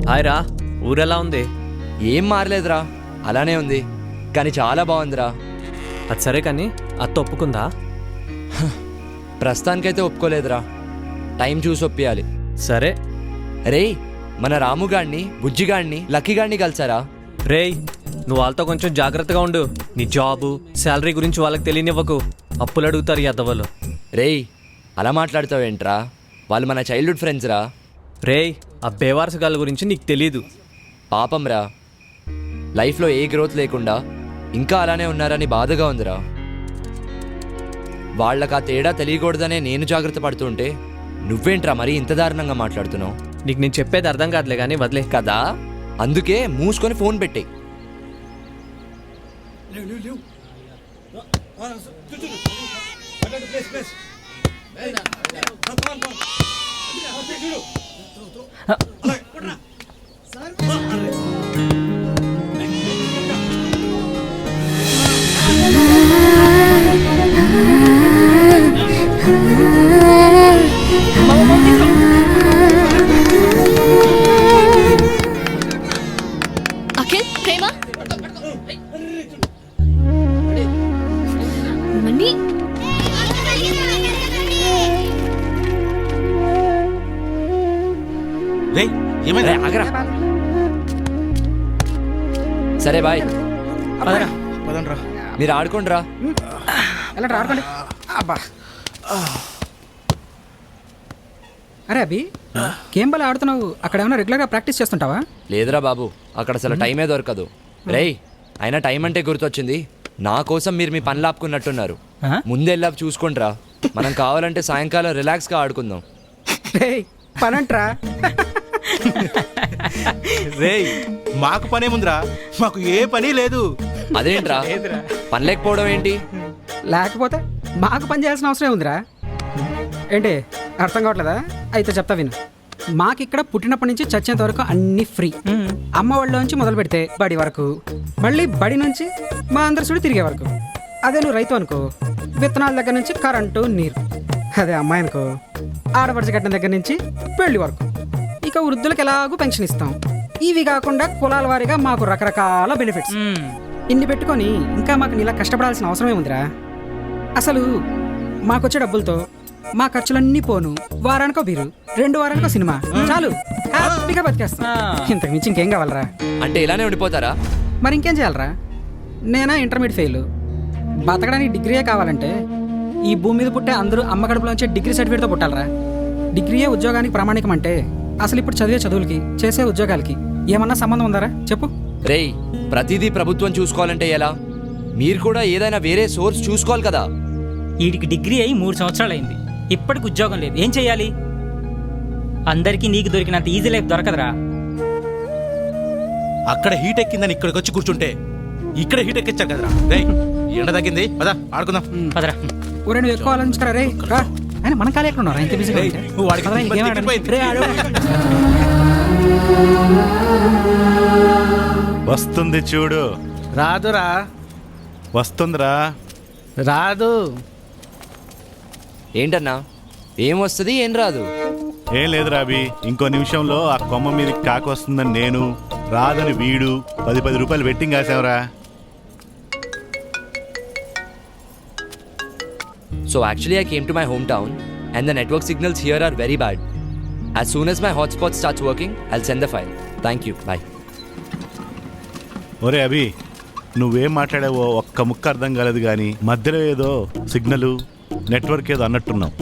Hi రా, ఊరెలా ఉంది? ఏం మారలేదురా, అలానే ఉంది. కానీ చాలా బాగుందిరా. అది సరే కానీ అత్త ఒప్పుకుందా? ప్రస్తుతానికైతే ఒప్పుకోలేదురా, టైం చూసి ఒప్పియాలి. సరే. రేయ్, మన రాముగాడిని, బుజ్జిగాడిని, లక్కీగాడిని కలిసారా? రేయ్, నువ్వు వాళ్ళతో కొంచెం జాగ్రత్తగా ఉండు. నీ జాబు శాలరీ గురించి వాళ్ళకి తెలియనివ్వకు, అప్పులు అడుగుతారు ఈ అద్దవాళ్ళు. రేయ్, అలా మాట్లాడతావేంట్రా? వాళ్ళు మన చైల్డ్హుడ్ ఫ్రెండ్స్ రా. రేయ్, ఆ బేవారసగాళ్ళ గురించి నీకు తెలీదు. పాపం రా, లైఫ్లో ఏ గ్రోత్ లేకుండా ఇంకా అలానే ఉన్నారని బాధగా ఉందిరా. వాళ్ళకి ఆ తేడా తెలియకూడదనే నేను జాగ్రత్త పడుతుంటే నువ్వేంట్రా మరీ ఇంత దారుణంగా మాట్లాడుతున్నావు? నీకు నేను చెప్పేది అర్థం కాదులే కానీ వదిలే. కదా, అందుకే మూసుకొని ఫోన్ పెట్టేయ్. అఖిల్, ప్రేమ, మణి, రేయ్, ఏమైంది? ఆగరా. సరే బాయ్, పదండ్రా. మీరు ఆడుకోండిరా. ఆడుకోండి. అబ్బా, అరే అభి, గేమ్ బాల్ ఆడుతున్నావు, అక్కడ ఏమైనా రెగ్యులర్గా ప్రాక్టీస్ చేస్తుంటావా? లేదురా బాబు, అక్కడ అసలు టైమే దొరకదు. రేయ్, అయినా టైం అంటే గుర్తొచ్చింది, నా కోసం మీరు మీ పనులు ఆపుకున్నట్టున్నారు. ముందెళ్ళా చూసుకోండిరా, మనం కావాలంటే సాయంకాలం రిలాక్స్గా ఆడుకుందాం. పనంట్రా. రేయ్, మాకు పనేముందిరా, మాకు ఏ పని లేదు. అదేంట్రా, పని లేకపోవడం ఏంటి? లేకపోతే మాకు పని చేయాల్సిన అవసరం ఉందిరా. ఏంటి అర్థం కావట్లేదా? అయితే చెప్తా విను. మాకిక్కడ పుట్టినప్పటి నుంచి చచ్చేంత వరకు అన్ని ఫ్రీ. అమ్మ వాళ్ళ నుంచి మొదలు పెడితే బడి వరకు, మళ్ళీ బడి నుంచి మా అందరి చూడు తిరిగే వరకు. అదే నువ్వు రైతు అనుకో, విత్తనాల దగ్గర నుంచి కరెంటు, నీరు. అదే అమ్మాయి అనుకో, ఆడపడిచి కట్టిన దగ్గర నుంచి పెళ్లి వరకు. ఇక వృద్ధులకు ఎలాగూ పెన్షన్ ఇస్తాం. ఇవి కాకుండా కులాల వారీగా మాకు రకరకాల బెనిఫిట్స్. ఇన్ని పెట్టుకొని ఇంకా మాకు నీలా కష్టపడాల్సిన అవసరమే ఉందిరా. అసలు మాకొచ్చే డబ్బులతో మా ఖర్చులన్నీ పోను. వారానికో బీరు, 2 వారానికో సినిమా, చాలు, హ్యాపీగా బతికేస్తా. ఇంతకు మించి ఇంకేం కావాలరా? అంటే ఇలానే ఉండిపోతారా? మరి ఇంకేం చేయాలరా? నేనా ఇంటర్మీడియట్ ఫెయిల్. బతకడానికి డిగ్రీయే కావాలంటే ఈ భూమి మీద పుట్టే అందరూ అమ్మ కడుపులోంచే డిగ్రీ సర్టిఫికేట్తో పుట్టాలరా. డిగ్రీయే ఉద్యోగానికి ప్రామాణికం అంటే అసలు ఇప్పుడు చదివే చదువులకి, చేసే ఉద్యోగాలకి ఏమన్నా సంబంధం ఉందారా చెప్పు? రేయ్, ప్రతిదీ ప్రభుత్వం చూసుకోవాలంటే ఎలా? మీరు కూడా ఏదైనా వేరే సోర్స్ చూసుకోవాలి కదా. వీడికి డిగ్రీ అయి 3 సంవత్సరాలు అయింది, ఇప్పటికి ఉద్యోగం లేదు. ఏం చెయ్యాలి? అందరికీ నీకు దొరికినంత ఈజీ లైఫ్ దొరకదురా. అక్కడ హీట్ ఎక్కిందని ఇక్కడికి వచ్చి కూర్చుంటే ఇక్కడ హీట్ ఎక్కించారు కదరా. రేయ్, ఎండ తగ్గింది, పదా ఆడుకుందాం. పదరా. ఊరే నువ్వు ఎక్కువ ఆలోచించరా రే. ఆయన మన కాలే ఎక్కడ ఉన్నారా? ఇంత బిజీగా ఉంటే? వాడికి పదరా, ఇంకేం ఆడండి. రే, ఆడు. వస్తుంది చూడు. రాదురా. వస్తుందిరా. రాదు. ఏంటన్నా, ఏం వస్తుంది ఏం రాదు? ఏం లేదు రాబి, ఇంకో నిమిషంలో ఆ కొమ్మ మీదకి కాకి వస్తుందని నేను, రాదని వీడు 10 రూపాయలు vetting కాసాంరా. So actually I came to my hometown and the network signals here are very bad. As soon as my hotspot starts working, I'll send the file. Thank you. Bye. ఒరే అభి, నువ్వేం మాట్లాడావో ఒక్క ముక్క అర్థం కాలేదు కానీ మధ్యలో ఏదో సిగ్నల్, నెట్వర్క్ ఏదో అన్నట్టున్నావు.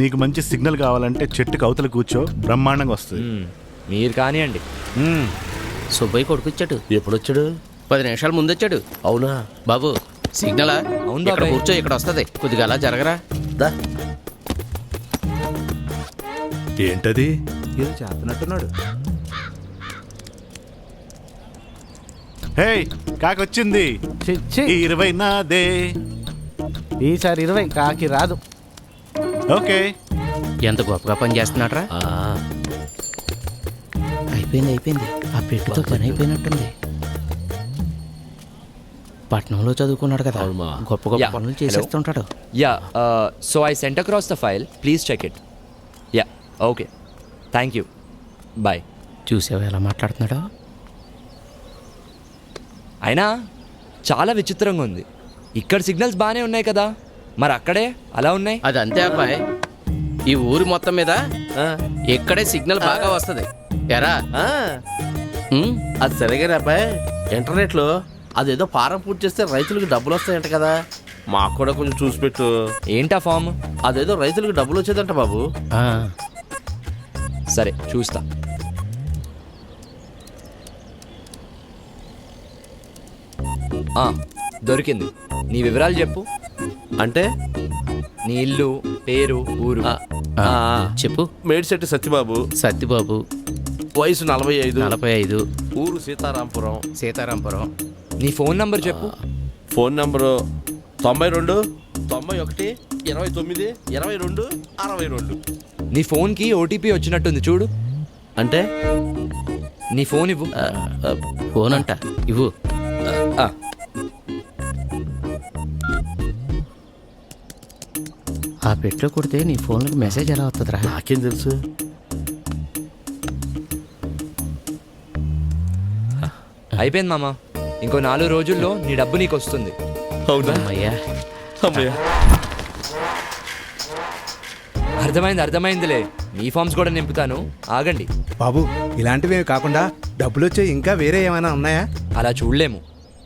నీకు మంచి సిగ్నల్ కావాలంటే చెట్టుకు అవతల కూర్చో, బ్రహ్మాండంగా వస్తుంది. మీరు కానివ్వండి. సుబ్బయ్య కొడుకు వచ్చాడు. ఎప్పుడు వచ్చాడు? 10 నిమిషాల ముందు వచ్చాడు. అవునా బాబు? సిగ్నలా? అవును ఇక్కడ బాబాయ్. కూర్చో, ఇక్కడ వస్తుంది. కొద్దిగా అలా జరగరా. దా. ఏంటది? ఏదో చేస్తున్నట్టున్నాడు. హే, కాకి వచ్చింది. ఈ 20 నాదే. ఈసారి 20 కాకి రాదు. ఓకే. ఎంత గొప్పగా పని చేస్తున్నాడ్రా. అయిపోయింది. ఆ పెట్టుతో పని అయిపోయినట్టుంది. పట్నంలో చదువుకున్నాడు కదా, గొప్ప గొప్ప పనులు చేసేస్తుంటాడు. Yeah, so I sent across the file. Please check it. Yeah, okay. Thank you. Bye. చూసావా ఎలా మాట్లాడుతున్నాడో? అయినా చాలా విచిత్రంగా ఉంది. ఇక్కడ సిగ్నల్స్ బాగానే ఉన్నాయి కదా, మరి అక్కడే అలా ఉన్నాయి. అది అంతే అబ్బాయి, ఈ ఊరు మొత్తం మీద ఇక్కడే సిగ్నల్ బాగా వస్తుంది. ఎరా అది సరిగానే అబ్బాయి, ఇంటర్నెట్లో అదేదో ఫారం పూర్తి చేస్తే రైతులకు డబ్బులు వస్తాయంట కదా, మాకు కూడా కొంచెం చూసి పెట్టు. ఏంటా ఫామ్? అదేదో రైతులకు డబ్బులు వచ్చేదంట బాబు. సరే చూస్తా. దొరికింది. నీ వివరాలు చెప్పు. అంటే నీ ఇల్లు, పేరు, ఊరు. చెప్పు. మేడిశెట్టి సత్యబాబు, సత్యబాబు, వయసు 45, 45, ఊరు సీతారాంపురం. సీతారాంపురం. నీ ఫోన్ నంబర్ చెప్పు. Phone number 92 91 29 22 62. నీ ఫోన్కి ఓటీపీ వచ్చినట్టుంది చూడు. అంటే నీ ఫోన్ ఇవ్వు. ఫోన్ అంట ఇవ్వు. ఆ పెట్లో కొడితే నీ ఫోన్లకు మెసేజ్ ఎలా వస్తుందిరా? నాకేం తెలుసు. అయిపోయింది మామ, ఇంకో 4 రోజుల్లో నీ డబ్బు నీకు వస్తుంది. అవునా? అమ్మయ్యా. అమ్మయ్యా. అర్థమైందిలే. మీ ఫామ్స్ కూడా నింపుతాను, ఆగండి. బాబు, ఇలాంటివి కాకుండా డబ్బులు వచ్చే ఇంకా వేరే ఏమైనా ఉన్నాయా? అలా చూడలేము.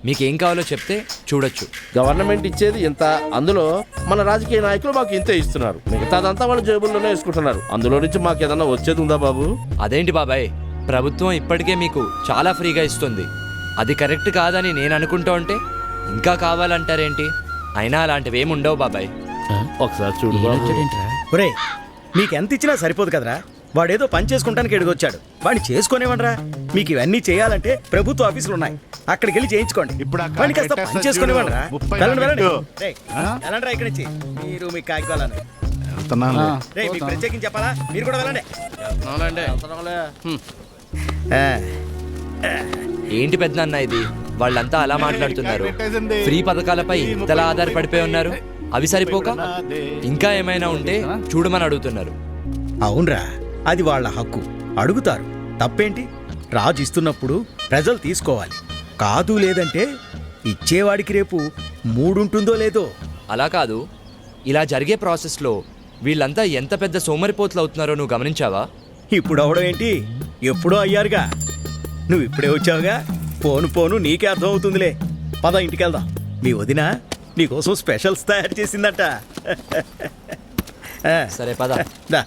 మీకేం కావాలో చెప్తే చూడొచ్చు. గవర్నమెంట్ ఇచ్చేది ఇంత, అందులో మన రాజకీయ నాయకులు మాకు ఇంతే ఇస్తున్నారు, మిగతాదంతా వాళ్ళ జేబుల్లోనే వేసుకుంటున్నారు. అందులో నుంచి మాకు ఏదన్నా వచ్చేది ఉందా బాబు? అదేంటి బాబాయ్, ప్రభుత్వం ఇప్పటికే మీకు చాలా ఫ్రీగా ఇస్తుంది. అది కరెక్ట్ కాదని నేను అనుకుంటూ ఉంటే ఇంకా కావాలంటారేంటి? అయినా అలాంటివి ఏమి ఉండవు బాబాయ్. ఒకసారి చూడు బాబు. వచ్చాడేంట్రా? ఒరే, మీకు ఎంత ఇచ్చినా సరిపోదు కదరా. వాడేదో పని చేసుకుంటానికి ఎడుగొచ్చాడు, వాడిని చేసుకునేవనరా. మీకు ఇవన్నీ చేయాలంటే ప్రభుత్వ ఆఫీసులు ఉన్నాయి, అక్కడికి వెళ్ళి చేయించుకోండి. ఇప్పుడు ఆ వాడిని కాస్త కాంట్రాక్ట్ పని చేసుకునేవనరా. 30 వెళ్ళండి, వెళ్ళండి. పెట్టు. రేయ్, వెళ్ళండిరా ఇక్కడి నుంచి. మీరు మీ కాగితాలను. వెళ్తున్నానులే. రేయ్, మీకు ప్రత్యేకించి చెప్పాలా? మీరు కూడా వెళ్ళండి. ఏంటి పెద్దనాన్న ఇది? వాళ్ళంతా అలా మాట్లాడుతున్నారు. ఫ్రీ పథకాలపై ఇంతలా ఆధారపడిపోయి ఉన్నారు. అవి సరిపోక ఇంకా ఏమైనా ఉంటే చూడమని అడుగుతున్నారు. అవునరా, అది వాళ్ళ హక్కు, అడుగుతారు. తప్పేంటి? రాజు ఇస్తున్నప్పుడు ప్రజలు తీసుకోవాలి. కాదు లేదంటే ఇచ్చేవాడికి రేపు మూడుంటుందో లేదో. అలా కాదు, ఇలా జరిగే ప్రాసెస్లో వీళ్ళంతా ఎంత పెద్ద సోమరిపోతులు అవుతున్నారో నువ్వు గమనించావా? ఇప్పుడు అవడం ఏంటి, ఎప్పుడో అయ్యారుగా. నువ్వు ఇప్పుడే వచ్చావుగా, పోను పోను నీకే అర్థం అవుతుందిలే. పద, ఇంటికి వెళ్దాం. మీ వదిన నీకోసం స్పెషల్స్ తయారు చేసిందట. సరే పద. దా.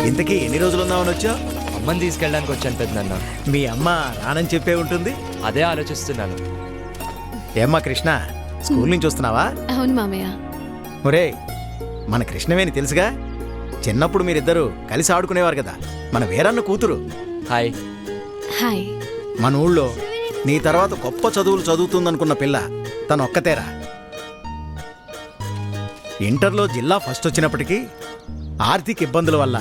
ఇంతకీ ఎన్ని రోజులు ఉందామని వచ్చావు? అమ్మని తీసుకెళ్ళడానికి వచ్చాను పెద్దనాన్న. మీ అమ్మ రానని చెప్పే ఉంటుంది. అదే ఆలోచిస్తున్నాను. ఏమ్మా కృష్ణ, స్కూల్ నుంచి వస్తున్నావా? అవును మామయ్య. ఒరే, మన కృష్ణవేని తెలుసుగా, చిన్నప్పుడు మీరిద్దరూ కలిసి ఆడుకునేవారు కదా, మన వీరన్న కూతురు. హాయ్. హాయ్. మన ఊళ్ళో నీ తర్వాత గొప్ప చదువులు చదువుతుందనుకున్న పిల్ల తను ఒక్కతేరా. ఇంటర్లో జిల్లా ఫస్ట్ వచ్చినప్పటికీ ఆర్థిక ఇబ్బందుల వల్ల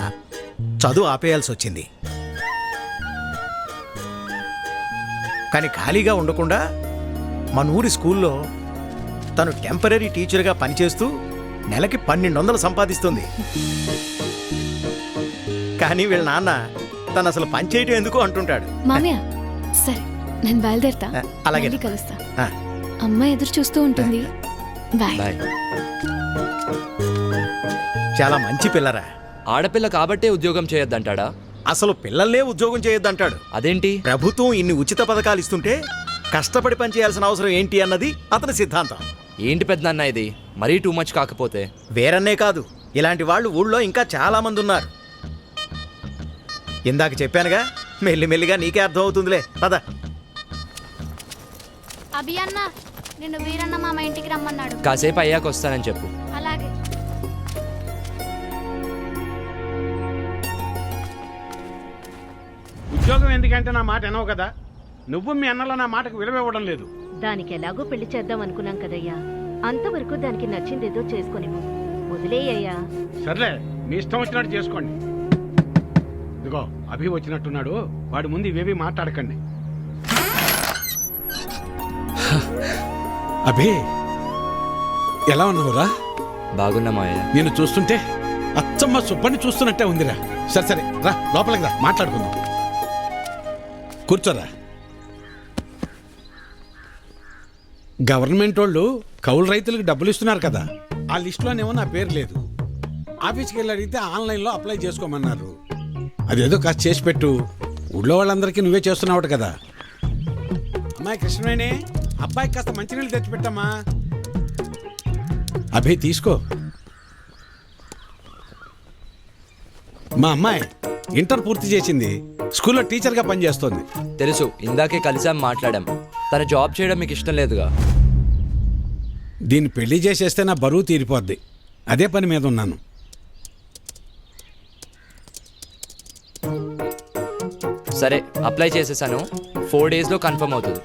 చదువు ఆపేయాల్సి వచ్చింది. కానీ ఖాళీగా ఉండకుండా మన ఊరి స్కూల్లో తను టెంపరీ టీచర్గా పనిచేస్తూ నెలకి 1200 సంపాదిస్తుంది. కానీ వీళ్ళ నాన్న తను అసలు పని చేయటం ఎందుకు అంటుంటాడు. మామయ్య, సరే నేను బయలుదేరుతా. అలాగే. మళ్ళీ కలుస్తా. ఆ. అమ్మ ఎదురు చూస్తూ ఉంటుంది. బాయ్. బాయ్. చాలా మంచి పిల్లరా. ఆడపిల్ల కాబట్టే ఉద్యోగం చేయొద్దంటాడా? అసలు పిల్లల్నే ఉద్యోగం చేయొద్దంటాడు. అదేంటి? ప్రభుత్వం ఇన్ని ఉచిత పథకాలు ఇస్తుంటే కష్టపడి పని చేయాల్సిన అవసరం ఏంటి అన్నది అతని సిద్ధాంతం. ఏంటి పెద్దనాన్న ఇది? మరీ టూ మచ్ కాకపోతే? వేరన్నే కాదు, ఇలాంటి వాళ్ళు ఊళ్ళో ఇంకా చాలా మంది ఉన్నారు. ఇందాక చెప్పానుగా, మెల్లిమెల్లిగా నీకే అర్థం అవుతుందిలే. పద. అభి అన్న, నిన్ను వీరన్న మామ ఇంటికి రమ్మన్నాడు. కాసేపు అయ్యాక వస్తానని చెప్పు. అలాగే. ఉద్యోగం ఎందుకంటే నా మాట వినవు కదా. నువ్వు మీ అన్నలో నా మాటకు విలువ ఇవ్వడం లేదు. దానికి ఎలాగో పెళ్లి చేద్దాం అనుకున్నాం కదయ్యా. అంతవరకు దానికి నచ్చిందేదో చేసుకునివ్వు. వదిలేయ్యా. సర్లే, మీ ఇష్టం వచ్చినట్టు చేసుకోండి. ఇదిగో అభి వచ్చినట్టున్నాడు, వాడి ముందు ఇవేవి మాట్లాడకండి. అభి, ఎలా ఉన్నావురా? బాగున్నా మావయ్య. నేను చూస్తుంటే అచ్చమ్మ సుబ్బని చూస్తున్నట్టే ఉందిరా. సరే సరే రా, లోపలికి రా, మాట్లాడుకుందాం. కూర్చోరా. గవర్నమెంట్ వాళ్ళు కౌలు రైతులకు డబ్బులు ఇస్తున్నారు కదా, ఆ లిస్టులోనేమో నా పేరు లేదు. ఆఫీస్కి వెళ్ళి అడిగితే ఆన్లైన్లో అప్లై చేసుకోమన్నారు. అదేదో కాస్త చేసి పెట్టు. ఊళ్ళో వాళ్ళందరికీ నువ్వే చేస్తున్నావు కదా. అమ్మాయి కృష్ణవేణి, అబ్బాయికి కాస్త మంచినీళ్ళు తెచ్చిపెట్టమ్మా. అభి తీసుకో. మా అమ్మాయి ఇంటర్ పూర్తి చేసింది, స్కూల్లో టీచర్గా పనిచేస్తోంది. తెలుసు, ఇందాకే కలిసాం, మాట్లాడాం. తన జాబ్ చేయడం మీకు ఇష్టం లేదుగా. దీన్ని పెళ్లి చేసేస్తే నా బరువు తీరిపోద్ది. అదే పని మీద ఉన్నాను. సరే, అప్లై చేసేసాను. 4 daysలో కన్ఫర్మ్ అవుతుంది.